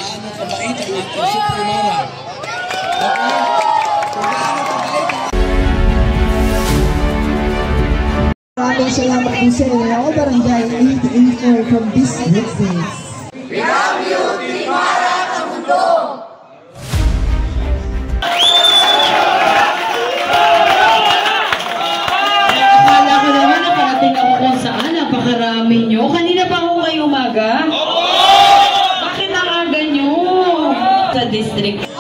gaano kabait ang ating Super Mara. Okay? Kung gaano kabait ang maraming salamat din sa inyo, Barangay 884 from District 6. We love you, Team Mara Tamundong! Akala ko naman nakarating ako kung saan, napakarami nyo. Kanina pa ako kayo umaga? Bakit ang aga nyo? Sa district.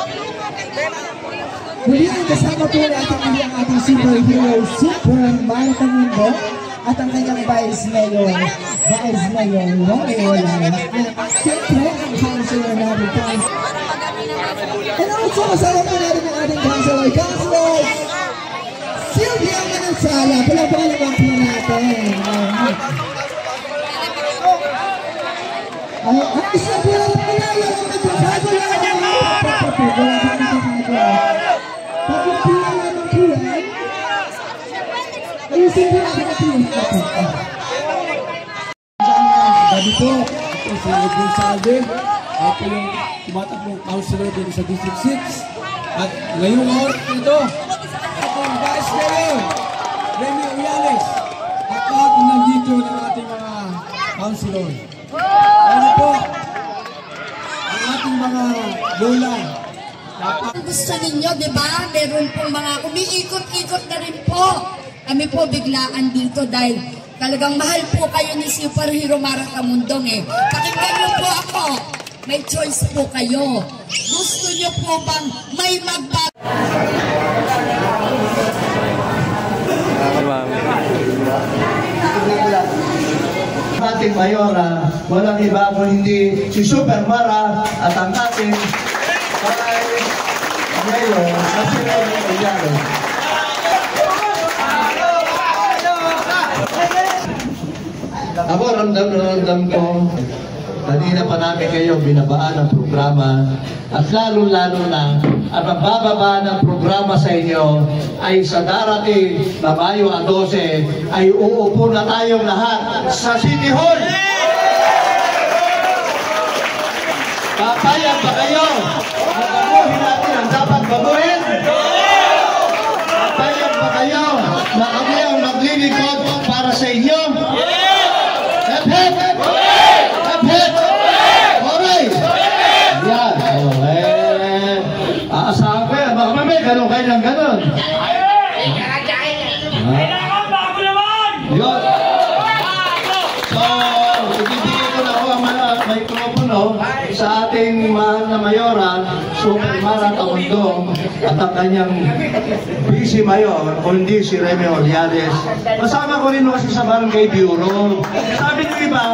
Muli ang kasama po natin ang ating superhero, Super Mara Tamundong, at ang kanyang Vice Mayor, Wala. At siyempre, ang Councilor natin, and also, kasama po natin ang ating Councilor, Sylvia Manansala. Palabakan naman po natin. Ang isa po lang pala yung nagkakado lang ayusin po natin ang pinag-kapit. Gabi po, ito si Edwin Salve. Ako yung tumatakbong councilor dito sa District 6. At ngayong oras nito, akong Vice Mayor, Remy Uyales. At lahat nandito ng ating mga councilor. Ano po, ang ating mga lola. Gusto ninyo, di ba? Meron pong mga umiikot-ikot na rin po. Kami po biglaan dito dahil talagang mahal po kayo ni Superhero Mara Tamundong eh. Pakinggan niyo po ako. May choice po kayo. Gusto niyo po bang may magbago? Ating Mayora, walang iba kung hindi si Super Mara at ang ating Mayor at si Remy Uyales. Ako ramdam ko, kanina pa namin kayo binabaan ng programa at lalo-lalo na ang magbababa ng programa sa inyo ay sa darating na Mayo 12 ay uupo na tayong lahat sa City Hall. Papayag ba kayo? Baguhin natin ang dapat baguhin? Papayag ba kayo na kami ang maglilingkod para sa inyo? Hep! Hep! Alright! Yan! Aasahan ko yan. Baka mamay, ganun kayo ng ganun. Yun! So, ibibigay ko na ako ang mikropono sa ating mahal na Mayora, Super Mara Tamundong, at ang kanyang Vice Mayor, kundi si Remy Uyales. Kasama ko rin kasi sa Barangay Bureau. Sabi nyo iba,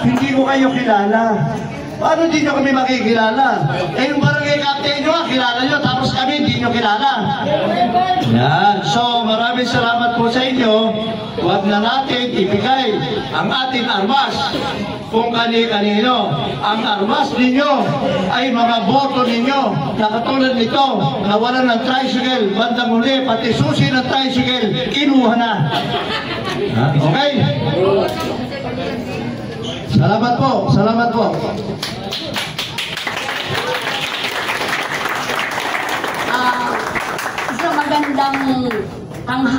hindi ko kayo kilala. Paano hindi nyo kami makikilala? Eh yung barangay captain nyo, kilala nyo, tapos kami hindi nyo kilala. Yan. So, maraming salamat po sa inyo. Huwag na natin ibigay ang ating armas kung kani-kanino. Ang armas ninyo ay mga boto ninyo na katulad nito, nawalan ng tricycle, bandang huli, pati susi ng tricycle, kinuha na. Okay? Salamat po. Salamat po. Isang magandang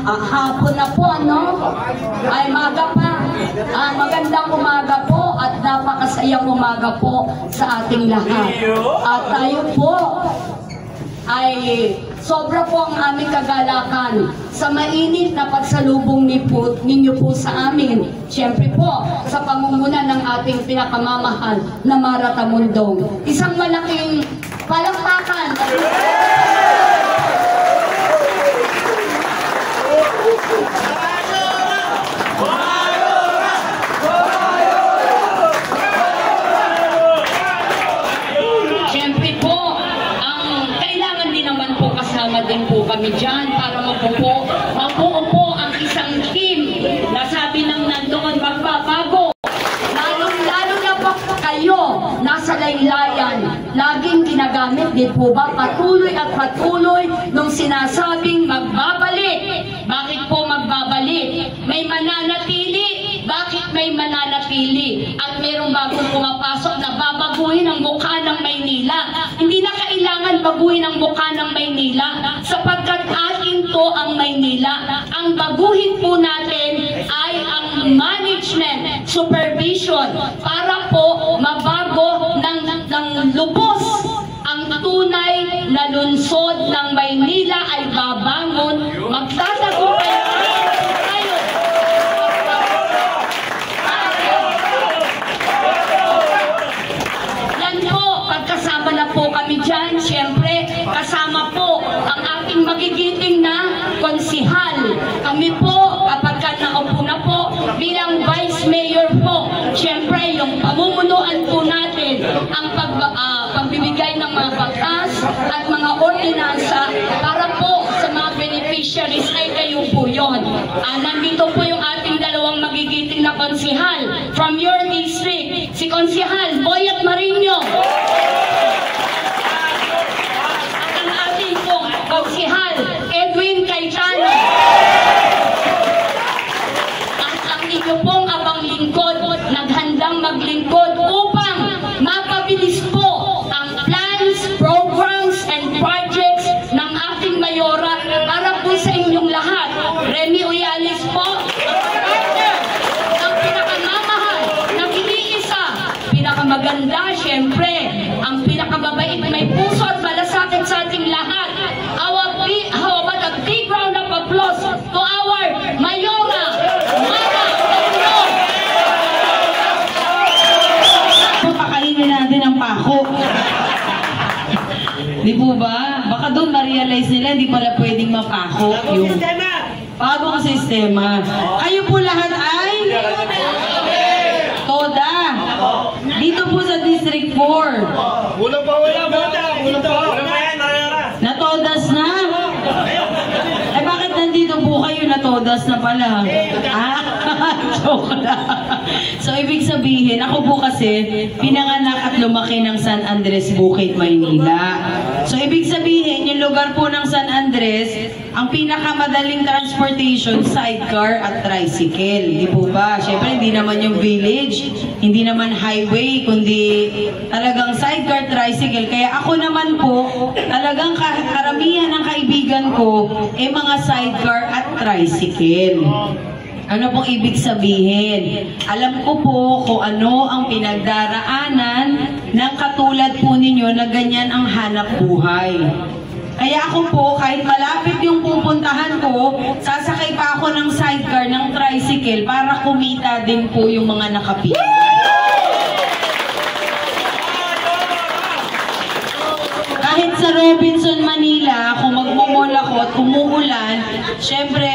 hapon na po, ano? Ay, maga pa. Magandang umaga po at napakasayang umaga po sa ating lahat. At tayo po ay sobra po ang aming kagalakan sa mainit na pagsalubong ninyo po sa amin. Siyempre po, sa pamumuno ng ating pinakamamahal na Mara Tamundong. Isang malaking palakpakan. Siyempre po, kailangan din naman po kasama din po kami dyan para mabuo ang isang team na sabi ng nandoon magbabago. Lalo na po kayo nasa laylayan. Laging ginagamit din po ba patuloy at patuloy nung sinasabing magbabalik. Bakit po magbabalik? May mananatili. Bakit may mananatili? At mayroong bagong pumapasok na babaguhin ang mukha ng may Maynila. Hindi na kailangan baguhin ang mukha ng Maynila sapagkat atin to ang Maynila. Ang baguhin po natin ay ang management, supervision para po mabago ng lubos ang tunay na lungsod ng Maynila ay babangon, magtatagumpay tayo. Yan po, pagkasama na po kami dyan, siyempre, kasama po ang ating magigiting na konsihal. Kami po, kapag naupo na po, bilang Vice Mayor po, siyempre, yung pamumunuan po natin, ang pagbibigay ng mga batas at mga ordinansa para po sa mga beneficiaries ay kayo po yun. Nandito po yung ating dalawang magigiting na konsihal from your district, si Konsihal Boyet Marino at ang ating pong Konsihal Edwin Cayetano at ang inyo pong abang lingkod naghandang maglingkod upang mapabilis po ang plans, programs, and projects ng ating mayora para po sa inyong lahat. Remy Uyalis po, ang pinakamamahal, nag-iisa, pinakamaganda, syempre, ang pinakamabait, may puso at malasakit sa ating lahat. How about a big round of applause to our mayora, Mara Pagno. Pakainin natin ang pako. Di po ba? Baka doon ma-realize nila hindi pala pwedeng mapako yung bagong sistema. Kayo po lahat ay Toda. Dito po sa District 4. Wala pa. Natodas na? Eh bakit nandito po kayo natodas na pala? Joke lang. So ibig sabihin, ako po kasi pinanganak at lumaki ng San Andres Bukid, Maynila. So ibig sabihin, yung lugar po ng San Andres, ang pinakamadaling transportation, sidecar at tricycle. Di po ba? Siyempre, hindi naman yung village, hindi naman highway, kundi talagang sidecar, tricycle. Kaya ako naman po, talagang karamihan ng kaibigan ko, mga sidecar at tricycle. Ano pong ibig sabihin? Alam ko po kung ano ang pinagdaraanan ng katulad po ninyo na ganyan ang hanap buhay. Kaya ako po, kahit malapit yung pupuntahan ko, sasakay pa ako ng sidecar, ng tricycle para kumita din po yung mga nakapila. Kahit sa Robinson, Manila, kung magmumol ako at umuulan, syempre,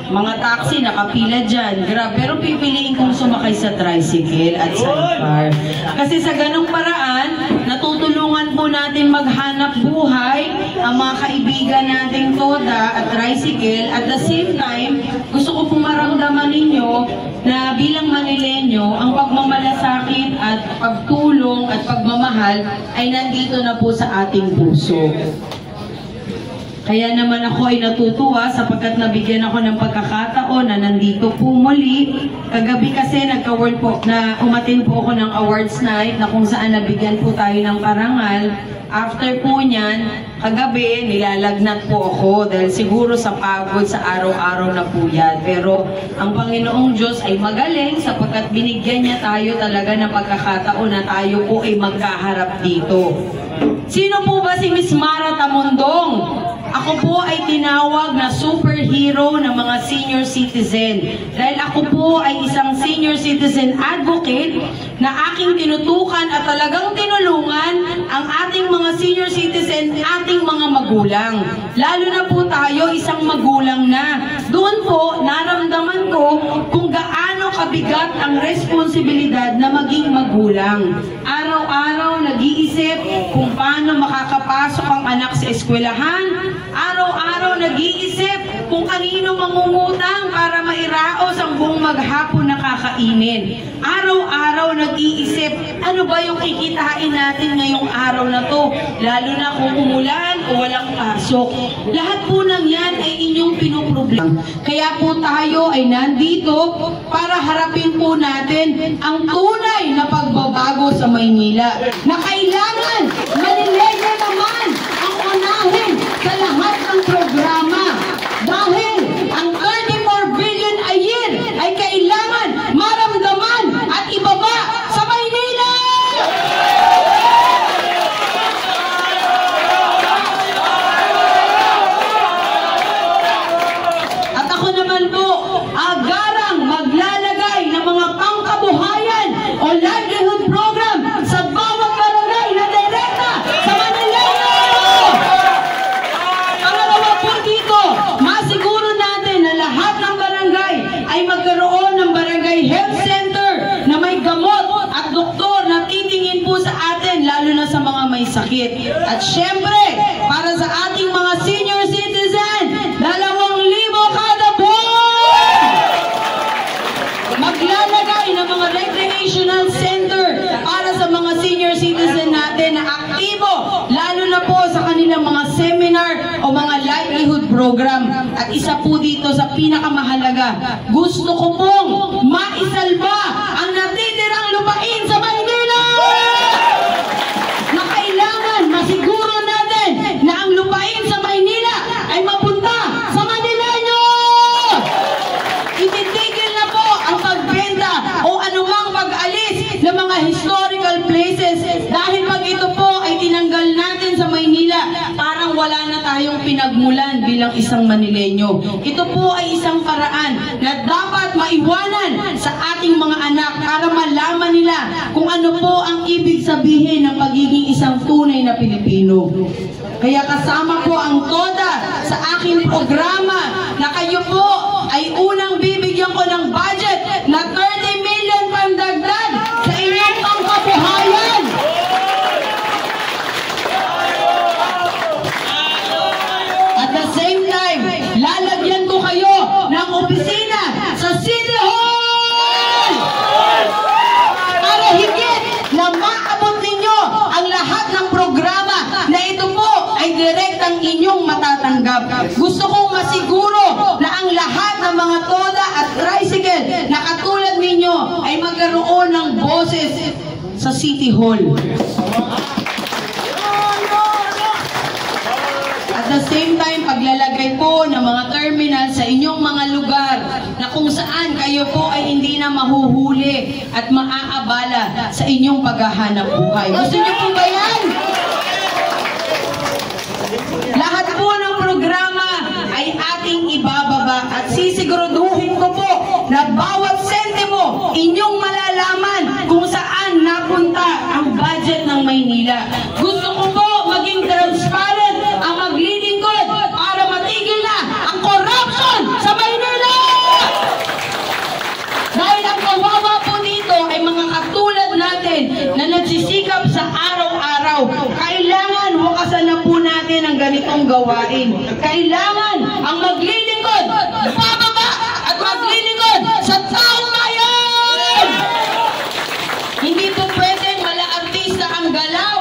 mga taxi nakapila dyan. Grabe, pero pipiliin kong sumakay sa tricycle at sidecar. Kasi sa ganong paraan, natutulungan po natin maghanap buhay ang mga kaibigan nating Toda at tricycle. At the same time, gusto ko pong maramdaman ninyo na bilang Manileño, ang pagmamalasakit at pagtulong at pagmamahal ay nandito na po sa ating puso. Kaya naman ako ay natutuwa sapagkat nabigyan ako ng pagkakataon na nandito po muli. Kagabi kasi nagka-award po, na umatin po ako ng awards night na kung saan nabigyan po tayo ng parangal. After po niyan, kagabi nilalagnat po ako dahil siguro sa pagod sa araw-araw na po yan. Pero ang Panginoong Diyos ay magaling sapagkat binigyan niya tayo talaga ng pagkakataon na tayo po ay magkaharap dito. Sino po ba si Miss Mara Tamundong? Ako po ay tinawag na superhero ng mga senior citizen. Dahil ako po ay isang senior citizen advocate na aking tinutukan at talagang tinulungan ang ating mga senior citizen, ating mga magulang. Lalo na po tayo isang magulang na. Doon po naramdaman ko kung gaano kabigat ang responsibilidad na maging magulang. Araw-araw nag-iisip kung paano makakapasok ang anak sa eskwelahan. Araw-araw nag-iisip kung kanino mangungutang para mairaos ang buong maghapon nakakainin. Araw-araw nag-iisip, ano ba yung kikitain natin ngayong araw na to? Lalo na kung umulan o walang pasok. Lahat po ng yan ay inyong pinoproblema. Kaya po tayo ay nandito para harapin po natin ang tunay na pagbabago sa Maynila na kailangan manilegay naman ang unahin sa lahat ng programa. Dahil ang 34 billion a year ay kailangan maramdaman at ibaba sa Maynila! At ako naman po, agarang maglalagay ng mga pangkabuhayan o livelihood program sa bawat barangay na direkta sa Manila. Pangalawa po dito, masiguro natin na lahat ng barangay ay magkaroon ng barangay health center na may gamot at doktor na titingin po sa atin, lalo na sa mga may sakit. At syempre, para sa ating mga senior citizen, 2,000 kada buwan! Maglalagay ng mga recreational center para sa mga senior citizen natin na aktibo, lalo na po sa kanilang mga seminar o mga livelihood program. At isa po dito sa pinakamahalaga, gusto ko pong maisalba ang natitirang lupain sa Maynila! Na kailangan masiguro natin na ang lupain sa Maynila ay mapunta sa Manileño! Ititigil na po ang pagbenta o anumang pag-alis ng mga historical places dahil pag ito po ay tinanggal natin sa Maynila, parang wala na tayong pinagmulan bilang isang Manileño. Ito po ay isang paraan na dapat maiwanan sa ating mga anak para malaman nila kung ano po ang ibig sabihin ng pagiging isang tunay na Pilipino. Kaya kasama po ang TODA sa aking programa na kayo po ay unang bibigyan ko ng budget na 30 million pandagdag sa inyong pangkabuhayan. At the same time, lalagyan ko kayo ng opisina sa City Hall para higit na maabot ninyo ang lahat ng programa na ito po ay direktang inyong matatanggap. Gusto kong masiguro na ang lahat ng mga TODA at tricycle na katulad ninyo ay magkaroon ng boses sa City Hall. At the same time, paglalagay po ng mga terminal sa inyong mga lugar na kung saan kayo po ay hindi na mahuhuli at maaabala sa inyong paghahanap buhay. Gusto niyo po ba yan? Lahat po ng programa ay ating ibababa at sisiguraduhin ko po na bawat sentimo inyong malalaman kung saan napunta ang budget ng Maynila. Gusto ko po maging transparent ang maglilingkod para matigil na ang corruption sa Maynila! Dahil ang kawawa po dito ay mga katulad natin na nagsisikap sa araw-araw. Kailangan wakasan na po natin ang ganitong gawain. Kailangan ang maglilingkod, bababa at maglilingkod sa taong bayan! Hindi po pwedeng mala-artista ang galaw.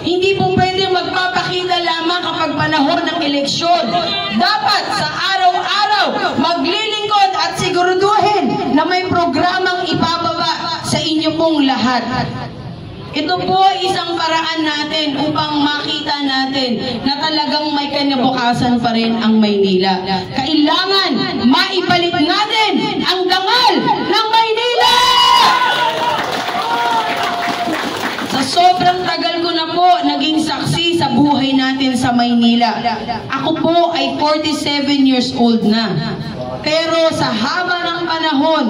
Hindi po pwedeng magpapakita lamang kapag panahon ng eleksyon. Dapat sa araw-araw maglilingkod at siguraduhin na may programang ibababa sa inyo pong lahat. Ito po ay isang paraan natin upang makita natin na talagang may kinabukasan pa rin ang Maynila. Kailangan maibalik natin ang dangal ng Maynila! Sa sobrang tagal ko na po naging saksi sa buhay natin sa Maynila. Ako po ay 47 years old na. Pero sa haba ng panahon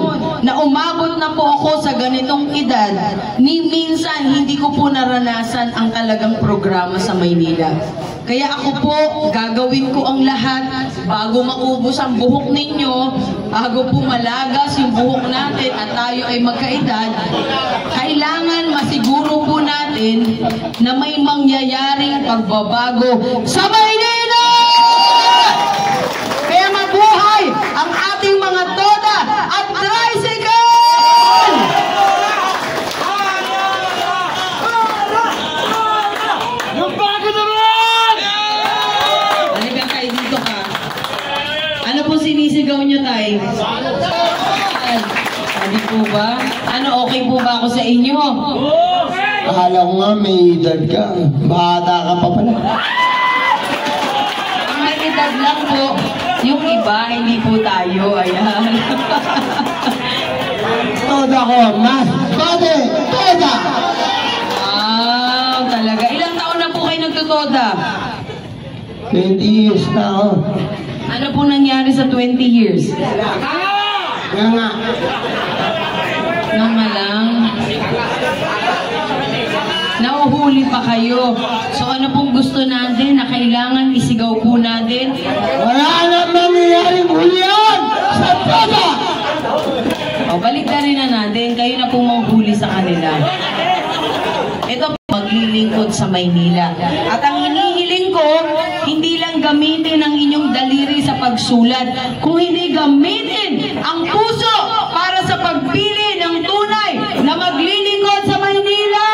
na umabot na po ako sa ganitong edad, ni minsan hindi ko po naranasan ang talagang programa sa Maynila. Kaya ako po, gagawin ko ang lahat bago maubos ang buhok ninyo, bago po malagas yung buhok natin at tayo ay magkaedad, kailangan masiguro po natin na may mangyayaring pagbabago sa Maynila! Kaya mabuhay ang ating mga TODA at ako sa inyo. Akala ko nga may edad ka. Bata ka pa pala. May edad lang po. Yung iba, hindi po tayo. Ayan. Toda ko, mas. Toda! Toda! Wow, talaga. Ilang taon na po kayo nagtutoda? 20 years na ako. Ano po nangyari sa 20 years? Nga. Nga lang. Nauhuli pa kayo. So ano pong gusto natin na kailangan isigaw po natin? Wala naman nangyaring hulihan sa toda! O, balik na rin na natin. Kayo na po manghuli sa kanila. Ito po, maglilingkod sa Maynila. At ang hinihiling ko, hindi lang gamitin ang inyong daliri sa pagsulat, kung hindi gamitin ang puso para sa pagpili ng tunay na maglilingkod sa Maynila.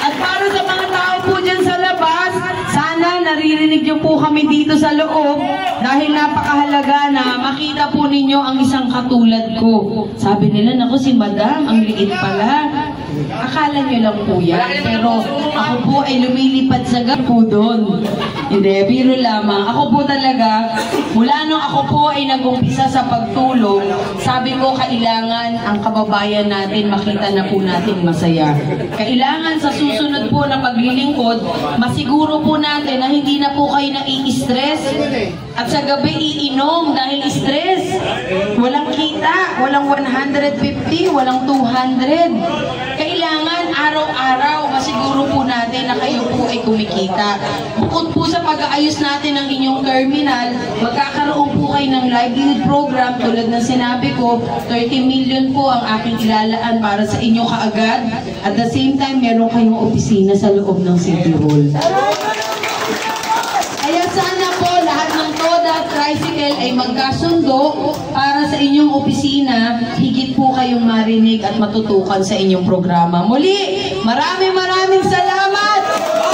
At para sa mga tao po dyan sa labas, sana naririnig niyo po kami dito sa loob dahil napakahalaga na makita po ninyo ang isang katulad ko. Sabi nila, naku si Madam, ang liit pala. Akala nyo lang po yan, pero ako po ay lumilipad sa po doon. Hindi, biro lamang. Ako po talaga, mula nung ako po ay nag-umpisa sa pagtulong, sabi ko kailangan ang kababayan natin makita na po natin masaya. Kailangan sa susunod po na paglilingkod, masiguro po natin na hindi na po kayo nai-stress at sa gabi iinom dahil stress. Walang kita, walang 150, walang 200. Kailangan araw-araw masiguro po natin na kayo po ay kumikita. Bukod po sa pag-aayos natin ng inyong terminal, magkakaroon po kayo ng livelihood program tulad ng sinabi ko, 30 million po ang aking ilalaan para sa inyo kaagad. At the same time, meron kayong opisina sa loob ng City Hall. Kaya sana po lahat ng TODA at tricycle ay magkasundo para sa inyong opisina, higit po kayong marinig at matutukan sa inyong programa. Muli, maraming salamat!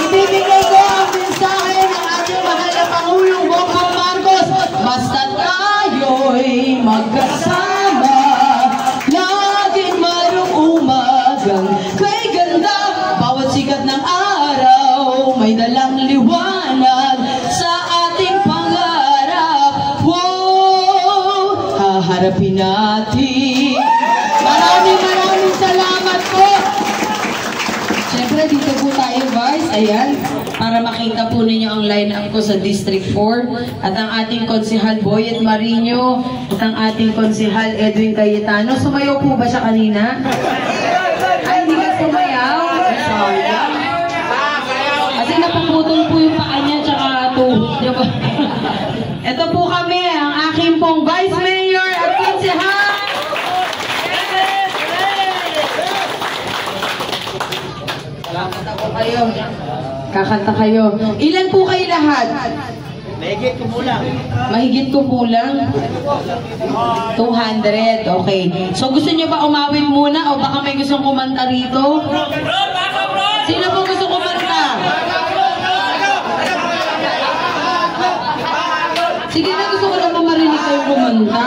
Ibibigay ko ang mensahe ng ating mahal na Pangulong Bongbong Marcos. Basta tayo'y magkasama, laging mayroong umagang may ganda. Bawat sikat ng araw, may dalang liwanag sa ating pangarap. Wow! Haharapin natin. Maraming salamat po. Siyempre, dito po tayo, guys. Ayan, para makita po ninyo ang line-up ko sa District 4. At ang ating konsehal Boyet Marino at ang ating konsehal Edwin Cayetano. Sumayaw po ba siya kanina? Ay, hindi ka sumayaw? Sayang. Kasi napuputol po yung paa niya tsaka diba? Ito po kami, ang aking pong Vice Mayor at konsehal. Kakanta ko kayo. Kakanta kayo. Ilan po kayo lahat? Mahigit ko mula. Mahigit ko kulang? 200. Okay. So gusto niyo ba umawit muna o baka may gustong kumanta rito? Sino po gusto kumanta? Sige na, gusto ko lang marinig kayo kumanta.